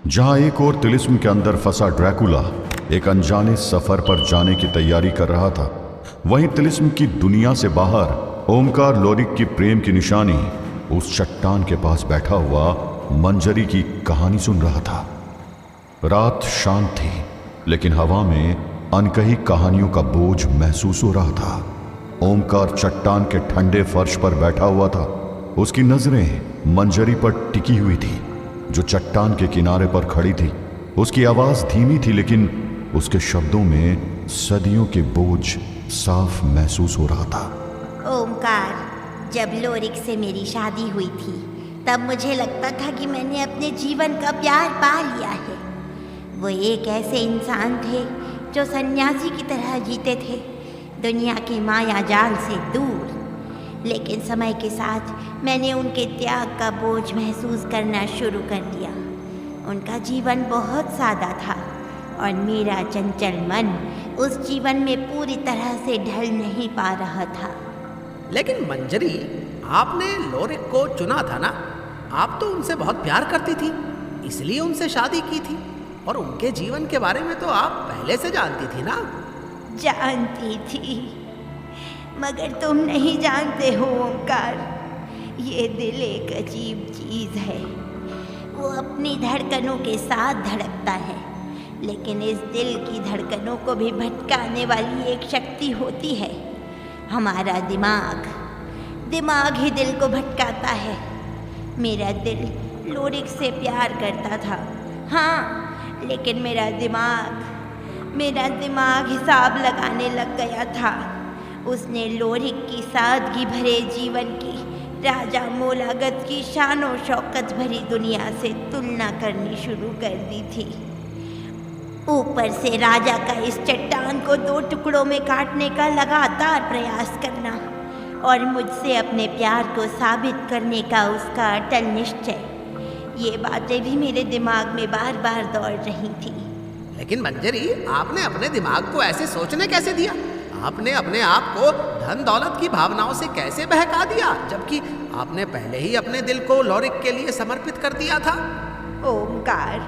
जहां एक और तिलिस्म के अंदर फंसा ड्रैकुला एक अनजाने सफर पर जाने की तैयारी कर रहा था, वहीं तिलिस्म की दुनिया से बाहर ओमकार लोरिक की प्रेम की निशानी उस चट्टान के पास बैठा हुआ मंजरी की कहानी सुन रहा था। रात शांत थी, लेकिन हवा में अनकही कहानियों का बोझ महसूस हो रहा था। ओमकार चट्टान के ठंडे फर्श पर बैठा हुआ था। उसकी नजरें मंजरी पर टिकी हुई थी, जो चट्टान के किनारे पर खड़ी थी। उसकी आवाज धीमी थी, लेकिन उसके शब्दों में सदियों के बोझ साफ महसूस हो रहा था। ओमकार, जब लोरिक से मेरी शादी हुई थी तब मुझे लगता था कि मैंने अपने जीवन का प्यार पा लिया है। वो एक ऐसे इंसान थे जो सन्यासी की तरह जीते थे, दुनिया के माया जाल से दूर। लेकिन समय के साथ मैंने उनके त्याग का बोझ महसूस करना शुरू कर दिया। उनका जीवन बहुत सादा था और मेरा चंचल मन उस जीवन में पूरी तरह से ढल नहीं पा रहा था। लेकिन मंजरी, आपने लोरिक को चुना था ना? आप तो उनसे बहुत प्यार करती थी, इसलिए उनसे शादी की थी। और उनके जीवन के बारे में तो आप पहले से जानती थी ना? जानती थी, मगर तुम नहीं जानते हो ओमकार, ये दिल एक अजीब चीज़ है। वो अपनी धड़कनों के साथ धड़कता है, लेकिन इस दिल की धड़कनों को भी भटकाने वाली एक शक्ति होती है, हमारा दिमाग। दिमाग ही दिल को भटकाता है। मेरा दिल लोरिक से प्यार करता था, हाँ, लेकिन मेरा दिमाग हिसाब लगाने लग गया था। उसने लोरिक की सादगी भरे जीवन की, राजा मोलागत की शानो शौकत भरी दुनिया से तुलना करनी शुरू कर दी थी। ऊपर से राजा का इस चट्टान को 2 टुकड़ों में काटने का लगातार प्रयास करना और मुझसे अपने प्यार को साबित करने का उसका अटल निश्चय, ये बातें भी मेरे दिमाग में बार बार दौड़ रही थी। लेकिन मंजरी, आपने अपने दिमाग को ऐसे सोचने कैसे दिया? आपने अपने आप को धन दौलत की भावनाओं से कैसे बहका दिया, जबकि आपने पहले ही अपने दिल को लोरिक के लिए समर्पित कर दिया था? ओमकार,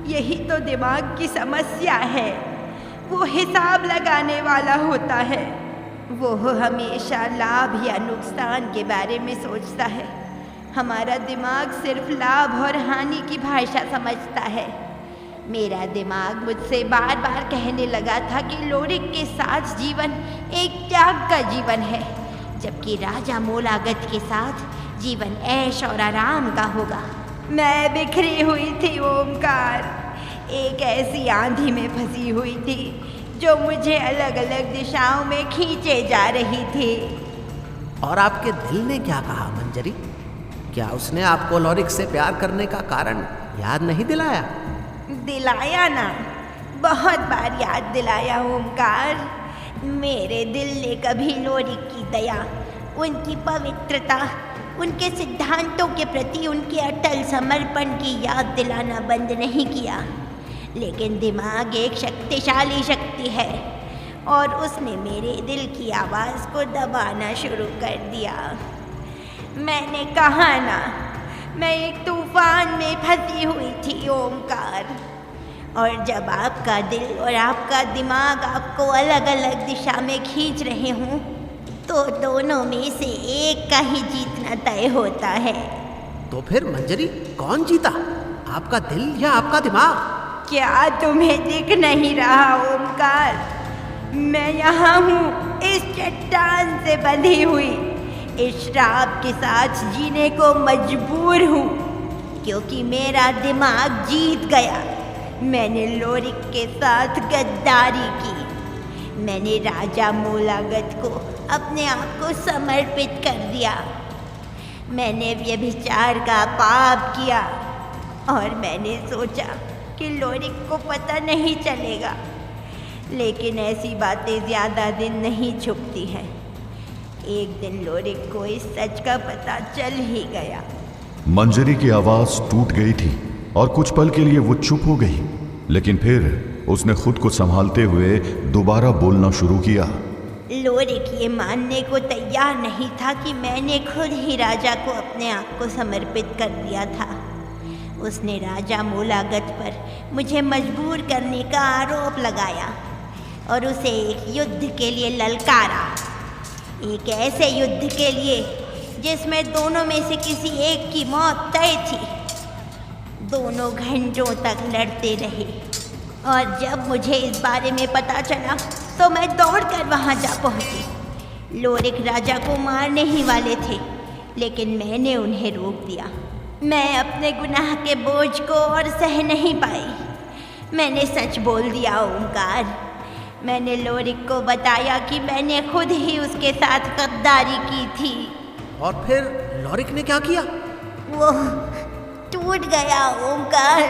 यही तो दिमाग की समस्या है। वो हिसाब लगाने वाला होता है। वो हमेशा लाभ या नुकसान के बारे में सोचता है। हमारा दिमाग सिर्फ लाभ और हानि की भाषा समझता है। मेरा दिमाग मुझसे बार बार कहने लगा था कि लोरिक के साथ जीवन एक त्याग का जीवन है, जबकि राजा मोलागत के साथ जीवन ऐश और आराम का होगा। मैं बिखरी हुई थी ओमकार, एक ऐसी आंधी में फंसी हुई थी जो मुझे अलग अलग दिशाओं में खींचे जा रही थी। और आपके दिल ने क्या कहा मंजरी? क्या उसने आपको लोरिक से प्यार करने का कारण याद नहीं दिलाया? दिलाया ना, बहुत बार याद दिलाया ओमकार। मेरे दिल ने कभी लोरिक की दया, उनकी पवित्रता, उनके सिद्धांतों के प्रति उनके अटल समर्पण की याद दिलाना बंद नहीं किया। लेकिन दिमाग एक शक्तिशाली शक्ति है और उसने मेरे दिल की आवाज़ को दबाना शुरू कर दिया। मैंने कहा ना, मैं एक तूफान में फंसी हुई थी ओमकार, और जब आपका दिल और आपका दिमाग आपको अलग अलग दिशा में खींच रहे हों, तो दोनों में से एक का ही जीतना तय होता है। तो फिर मंजरी, कौन जीता, आपका दिल या आपका दिमाग? क्या तुम्हें दिख नहीं रहा ओमकार? मैं यहाँ हूँ, इस चट्टान से बंधी हुई, इस श्राप के साथ जीने को मजबूर हूँ, क्योंकि मेरा दिमाग जीत गया। मैंने लोरिक के साथ गद्दारी की। मैंने राजा मोलागत को अपने आप को समर्पित कर दिया। मैंने व्यभिचार का पाप किया और मैंने सोचा कि लोरिक को पता नहीं चलेगा। लेकिन ऐसी बातें ज़्यादा दिन नहीं छुपती हैं। एक दिन लोरिक को इस सच का पता चल ही गया। मंजरी की आवाज टूट गई थी और कुछ पल के लिए वो चुप हो गई, लेकिन फिर उसने खुद को संभालते हुए दोबारा बोलना शुरू किया। लोरिक ये मानने को तैयार नहीं था कि मैंने खुद ही राजा को अपने आप को समर्पित कर दिया था। उसने राजा मोलागत पर मुझे मजबूर करने का आरोप लगाया और उसे एक युद्ध के लिए ललकारा। एक ऐसे युद्ध के लिए जिसमें दोनों में से किसी एक की मौत तय थी। दोनों घंटों तक लड़ते रहे और जब मुझे इस बारे में पता चला तो मैं दौड़कर वहां जा पहुंची। लोरिक राजा को मारने ही वाले थे, लेकिन मैंने उन्हें रोक दिया। मैं अपने गुनाह के बोझ को और सह नहीं पाई। मैंने सच बोल दिया ओमकार। मैंने लोरिक को बताया कि मैंने खुद ही उसके साथ गद्दारी की थी। और फिर लोरिक ने क्या किया? वो टूट गया ओमकार।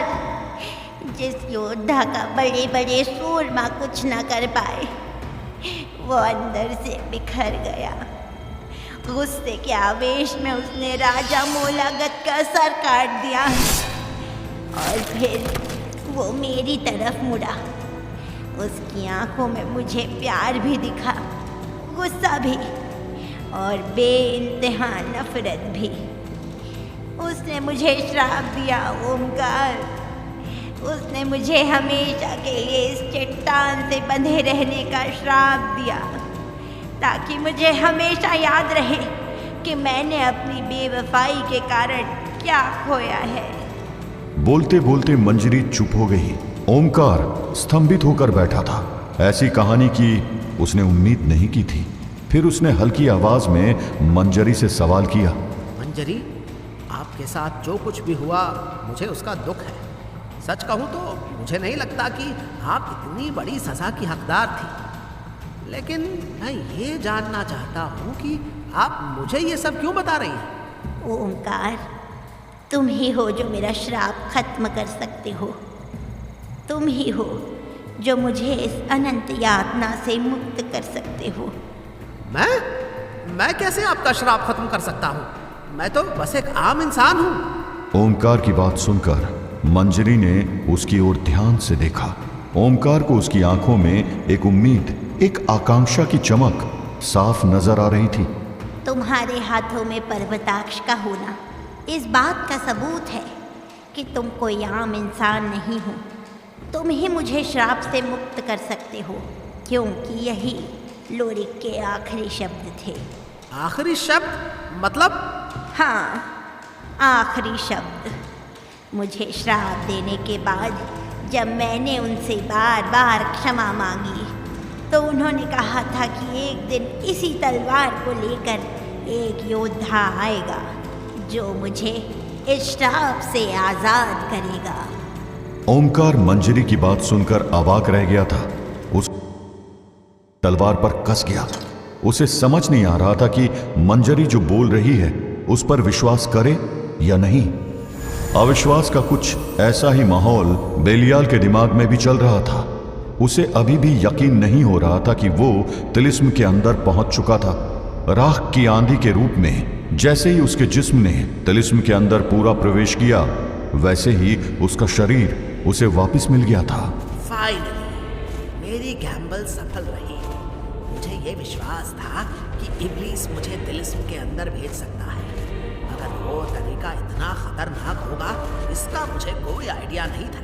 जिस योद्धा का बड़े बड़े सूरमा कुछ न कर पाए, वो अंदर से बिखर गया। गुस्से के आवेश में उसने राजा मोलागत का सर काट दिया और फिर वो मेरी तरफ मुड़ा। उसकी आंखों में मुझे प्यार भी दिखा, गुस्सा भी और बेइंतहा नफरत भी। उसने मुझे श्राप दिया ओमकार। उसने मुझे हमेशा के लिए इस चट्टान से बंधे रहने का श्राप दिया, ताकि मुझे हमेशा याद रहे कि मैंने अपनी बेवफाई के कारण क्या खोया है। बोलते बोलते मंजरी चुप हो गई। ओमकार स्तंभित होकर बैठा था। ऐसी कहानी की उसने उम्मीद नहीं की थी। फिर उसने हल्की आवाज में मंजरी से सवाल किया। मंजरी, आपके साथ जो कुछ भी हुआ मुझे उसका दुख है। सच कहूँ तो मुझे नहीं लगता कि आप इतनी बड़ी सजा की हकदार थी, लेकिन मैं ये जानना चाहता हूँ कि आप मुझे ये सब क्यों बता रही हैं? ओमकार, तुम ही हो जो मेरा श्राप खत्म कर सकते हो। तुम ही हो जो मुझे इस अनंत यातना से मुक्त कर सकते हो। मैं कैसे आपका श्राप खत्म कर सकता हूँ? मैं तो बस एक आम इंसान हूँ। ओमकार की बात सुनकर मंजरी ने उसकी ओर ध्यान से देखा। ओमकार को उसकी आंखों में एक उम्मीद, एक आकांक्षा की चमक साफ नजर आ रही थी। तुम्हारे हाथों में पर्वताक्ष का होना इस बात का सबूत है कि तुम कोई आम इंसान नहीं हो। तुम ही मुझे श्राप से मुक्त कर सकते हो, क्योंकि यही लोरिक के आखिरी शब्द थे। आखिरी शब्द मतलब? हाँ, आखिरी शब्द। मुझे श्राप देने के बाद जब मैंने उनसे बार बार क्षमा मांगी, तो उन्होंने कहा था कि एक दिन इसी तलवार को लेकर एक योद्धा आएगा जो मुझे इस श्राप से आजाद करेगा। ओमकार मंजरी की बात सुनकर अवाक रह गया था। उस तलवार पर कस गया। उसे समझ नहीं आ रहा था कि मंजरी जो बोल रही है उस पर विश्वास करे या नहीं। अविश्वास का कुछ ऐसा ही माहौल बेलियाल के दिमाग में भी चल रहा था। उसे अभी भी यकीन नहीं हो रहा था कि वो तिलिस्म के अंदर पहुंच चुका था। राख की आंधी के रूप में जैसे ही उसके जिस्म ने तिलिस्म के अंदर पूरा प्रवेश किया, वैसे ही उसका शरीर उसे वापस मिल गया था। फाइनली मेरी गैम्बल सफल रही। मुझे ये विश्वास था कि इब्लीस मुझे तिलिस्म के अंदर भेज सकता है, मगर वो तरीका इतना खतरनाक होगा इसका मुझे कोई आइडिया नहीं था।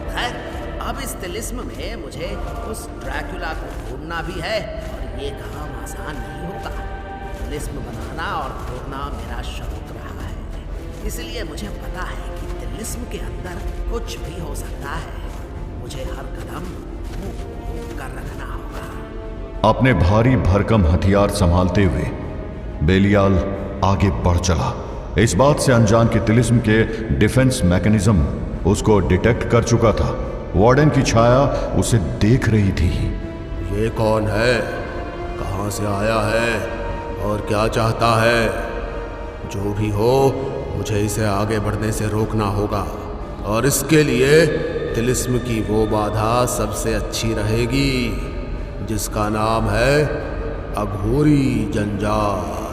खैर, अब इस तिलिस्म में मुझे उस ड्रैकुला को ढूंढना भी है और ये काम आसान नहीं होगा। तिलिस्म बनाना और ढूंढना मेरा शौक रहा है, इसलिए मुझे पता है कि तिलिस्म के अंदर कुछ भी हो सकता है। मुझे हर कदम मुंह कर रखना होगा। अपने भारी भरकम हथियार संभालते हुए बेलियाल आगे बढ़ चला। इस बात से अनजान कि तिलिस्म के डिफेंस मैकेनिज्म उसको डिटेक्ट कर चुका था। वार्डन की छाया उसे देख रही थी। ये कौन है? कहाँ से आया है और क्या चाहता है? जो भी हो, मुझे इसे आगे बढ़ने से रोकना होगा और इसके लिए तिलिस्म की वो बाधा सबसे अच्छी रहेगी जिसका नाम है अघोरी जंजाल।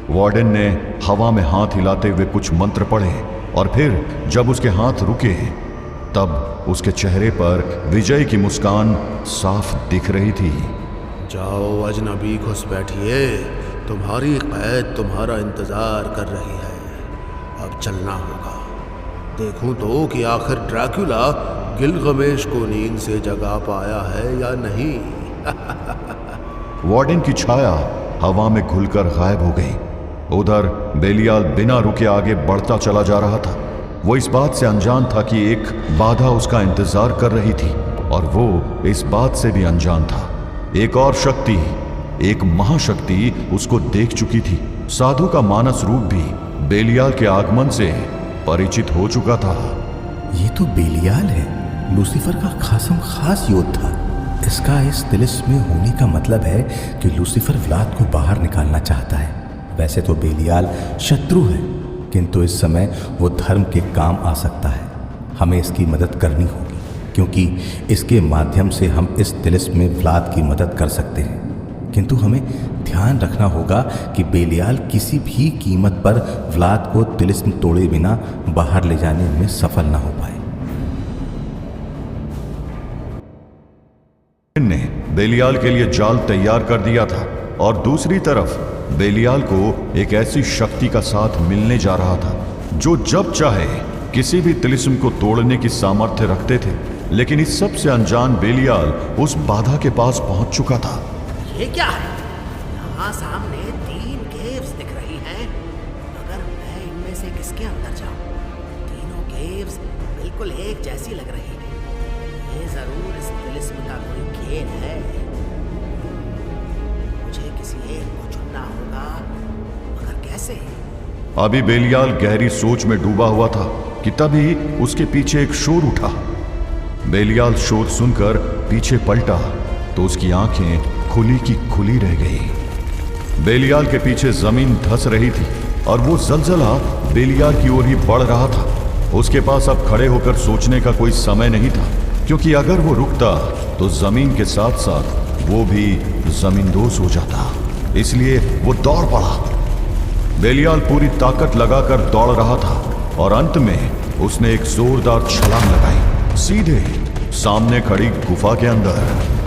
वार्डन ने हवा में हाथ हिलाते हुए कुछ मंत्र पढ़े और फिर जब उसके हाथ रुके तब उसके चेहरे पर विजय की मुस्कान साफ दिख रही थी। जाओ अजनबी, घुस बैठिए। तुम्हारी कैद तुम्हारा इंतजार कर रही है। अब चलना होगा। देखूं तो कि आखिर ड्रैकुला गिलगमेश को नींद से जगा पाया है या नहीं। वार्डन की छाया हवा में घुलकर गायब हो गई। उधर बेलियाल बिना रुके आगे बढ़ता चला जा रहा था। वो इस बात से अनजान था कि एक बाधा उसका इंतजार कर रही थी, और वो इस बात से भी अनजान था एक और शक्ति, एक महाशक्ति उसको देख चुकी थी। साधु का मानस रूप भी बेलियाल के आगमन से परिचित हो चुका था। ये तो बेलियाल है, लूसीफर का खासम खास योद्धा। इसका इस तिलिस्म में होने का मतलब है कि लूसीफर व्लाद को बाहर निकालना चाहता है। वैसे तो बेलियाल शत्रु है, किंतु इस समय वो धर्म के काम आ सकता है। हमें इसकी मदद करनी होगी, क्योंकि इसके माध्यम से हम इस तिलिस्म में व्लाद की मदद कर सकते हैं। किंतु हमें ध्यान रखना होगा कि बेलियाल किसी भी कीमत पर व्लाद को तिलिस्म तोड़े बिना बाहर ले जाने में सफल न हो पाए। ने बेलियाल के लिए जाल तैयार कर दिया था, और दूसरी तरफ बेलियाल को एक ऐसी शक्ति का साथ मिलने जा रहा था जो जब चाहे किसी भी तिलिस्म को तोड़ने की सामर्थ्य रखते थे। लेकिन इस सब से अनजान बेलियाल उस बाधा के पास पहुंच चुका था। ये क्या है? यहाँ सामने 3 केव्स दिख रही हैं। अगर मैं इनमें से किसके अंदर जाऊं? तीनों केव्स बिल्कुल एक जैसी लग रही है। ये जरूर इस तिलिस्म का कोई खेल है। मुझे किसी एक को चुनना होगा, मगर कैसे? अभी बेलियाल गहरी सोच में डूबा हुआ था कि तभी उसके पीछे एक शोर उठा। बेलियाल शोर सुनकर पीछे पलटा तो उसकी आंखें खुली की खुली रह गई। बेलियाल के पीछे जमीन धंस रही थी, और वो जलजला बेलियाल की ओर ही बढ़ रहा था। उसके पास अब खड़े होकर सोचने का कोई समय नहीं था, क्योंकि अगर वो रुकता तो जमीन के साथ साथ वो भी जमींदोज हो जाता। इसलिए वो दौड़ पड़ा। बेलियाल पूरी ताकत लगाकर दौड़ रहा था, और अंत में उसने एक जोरदार छलांग लगाई, सीधे सामने खड़ी गुफा के अंदर।